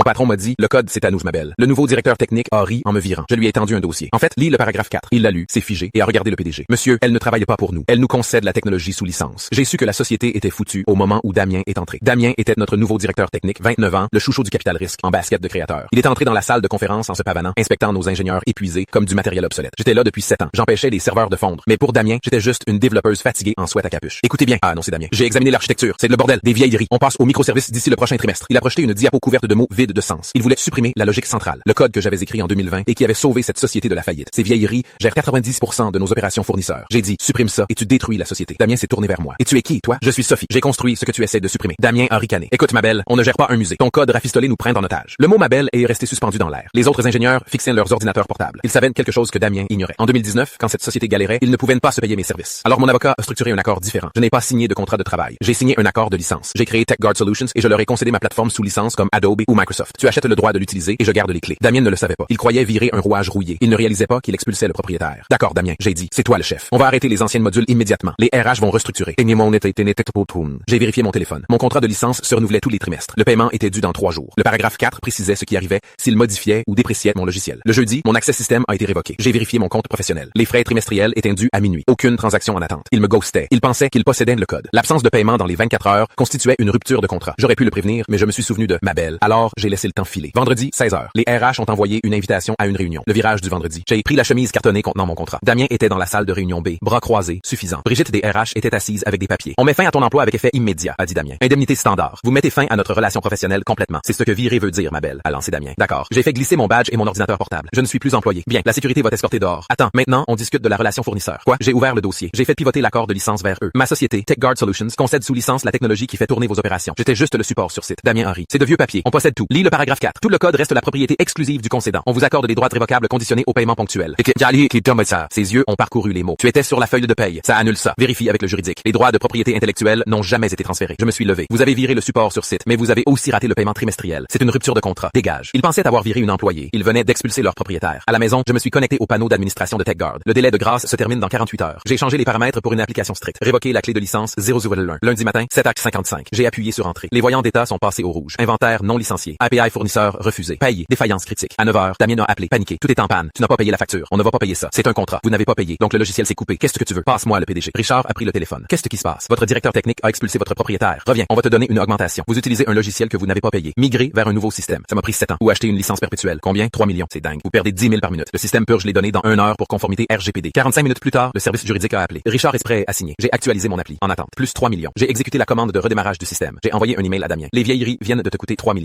patron m'a dit, le code c'est à nous, ma belle. Le nouveau directeur technique a ri en me virant. Je lui ai étendu un dossier. En fait, lis le paragraphe 4. Il l'a lu, c'est figé, et a regardé le PDG. Monsieur, elle ne travaille pas pour nous. Elle nous concède la technologie sous licence. J'ai su que la société était foutue au moment où Damien est entré. Damien était notre nouveau directeur technique, 29 ans, le chouchou du capital risque, en basket de créateur. Il est entré dans la salle de conférence en se pavanant, inspectant nos ingénieurs épuisés comme du matériel obsolète. J'étais là depuis 7 ans. J'empêchais les serveurs de fondre. Mais pour Damien, j'étais juste une développeuse fatiguée en sweat à capuche. Écoutez bien. Ah non, c'est Damien. J'ai examiné l'architecture. C'est le bordel. Des vieilleries. On passe au microservice d'ici le prochain trimestre. Il a projeté une diapo couverte de mots vides de sens. Il voulait supprimer la logique centrale. Le code que j'avais écrit en 2020 et qui avait sauvé cette société de la faillite. Ces vieilleries gèrent 90% de nos opérations fournisseurs. J'ai dit, supprime ça et tu détruis la société. Damien s'est tourné vers moi. Et tu es qui, toi? Je suis Sophie. J'ai construit ce que tu essaies de supprimer. Damien a ricané. Écoute, ma belle, on ne gère pas un musée. Ton code rafistolé nous prend en otage. Le mot ma belle est resté suspendu dans l'air. Les autres ingénieurs fixaient leurs ordinateurs portables. Ils savaient quelque chose que Damien ignorait. En 2019, quand cette société galérait, ils ne pouvaient pas se payer mes services. Alors mon avocat a structuré un accord différent. Je n'ai pas signé de contrat de travail. J'ai signé un accord de licence. J'ai créé TechGuard Solutions et je leur ai concédé ma plateforme sous licence comme Adobe ou Microsoft. Tu achètes le droit de l'utiliser et je garde les clés. Damien ne le savait pas. Il croyait virer un rouage rouillé. Il ne réalisait pas qu'il expulsait le propriétaire. D'accord, Damien, j'ai dit, c'est toi le chef. On va arrêter les anciennes modules immédiatement. Les RH vont restructurer. J'ai vérifié mon téléphone. Mon contrat de licence se renouvelait tous les trimestres. Le paiement était dû dans 3 jours. Le paragraphe 4 précisait ce qui arrivait s'il modifiait ou dépréciait mon logiciel. Le jeudi, mon accès système a été révoqué. J'ai vérifié mon compte professionnel. Les frais trimestriels étaient dus à minuit. Aucune transaction en attente. Il me ghostait. Il pensait qu'il possédait le code. L'absence de paiement dans les 24 heures constituait une rupture de contrat. J'aurais pu le prévenir, mais je me suis souvenu de ma belle. Alors, j'ai laissé le temps filer. Vendredi, 16h. Les RH ont envoyé une invitation à une réunion. Le virage du vendredi. J'ai pris la chemise cartonnée contenant mon contrat. Damien était dans la salle de réunion B. Bras croisés, suffisant. Brigitte des RH était assise avec des papiers. On met fin à ton emploi avec effet immédiat, a dit Damien. Indemnité standard. Vous mettez fin à notre relation professionnelle complètement. C'est ce que virer veut dire, ma belle, a lancé Damien. D'accord. J'ai fait glisser mon badge et mon ordinateur portable. Je ne suis plus employé. Bien, la sécurité va t'escorter dehors. Attends, maintenant, on discute de la relation fournisseur. Quoi? J'ai ouvert le dossier. J'ai fait pivoter l'accord de licence vers eux. Ma société, TechGuard Solutions, concède sous licence la technologie qui fait tourner vos opérations. J'étais juste le support sur site. Damien Henry. C'est de vieux papiers. On possède tout. Lis le paragraphe 4. Tout le code reste la propriété exclusive du concédant. On vous accorde des droits révocables conditionnés au paiement ponctuel. Ses yeux ont parcouru les mots. Tu étais sur la feuille de paye. Ça annule ça. Vérifie avec le juridique. Les droits de propriété intellectuelle n'ont jamais été transférés. Je me suis levé. Vous avez viré le support sur site, mais vous avez aussi raté le paiement trimestriel. C'est une rupture de contrat. Dégage. Ils pensaient avoir viré une employée. Ils venaient d'expulser leur propriétaire. À la maison, je me suis connecté au panneau d'administration de TechGuard. Le délai de grâce se termine dans 48 heures. J'ai changé les paramètres pour une application stricte. Révoqué la clé de licence 001. Lundi matin, 7h55. J'ai appuyé sur entrée. Les voyants d'état sont passés au rouge. Inventaire non licencié. API fournisseur refusé. Payé. Défaillance critique. À 9h, Damien a appelé. Paniqué. Tout est en panne. Tu n'as pas payé la facture. On ne va pas payer ça. C'est un contrat. Vous n'avez pas payé. Donc le logiciel s'est coupé. Qu'est-ce que tu veux? Passe-moi le PDG. Richard a pris le téléphone. Qu'est-ce qui se passe? Votre directeur technique a expulsé votre propriétaire. Reviens. On va te donner une augmentation. Vous utilisez un logiciel que vous n'avez pas payé. Migrez vers un nouveau système. Ça m'a pris 7 ans. Ou acheter une licence perpétuelle. Combien? 3 millions. C'est dingue. Vous perdez 10 000 par minute. Le système purge les données dans 1 heure pour conformité RGPD. 45 minutes plus tard, le service juridique a appelé. Richard est prêt à signer. J'ai actualisé mon appli. En attente. Plus 3 millions. J'ai exécuté la commande de redémarrage du système. J'ai envoyé un email à Damien. Les vieilleries viennent de te coûter 3 millions.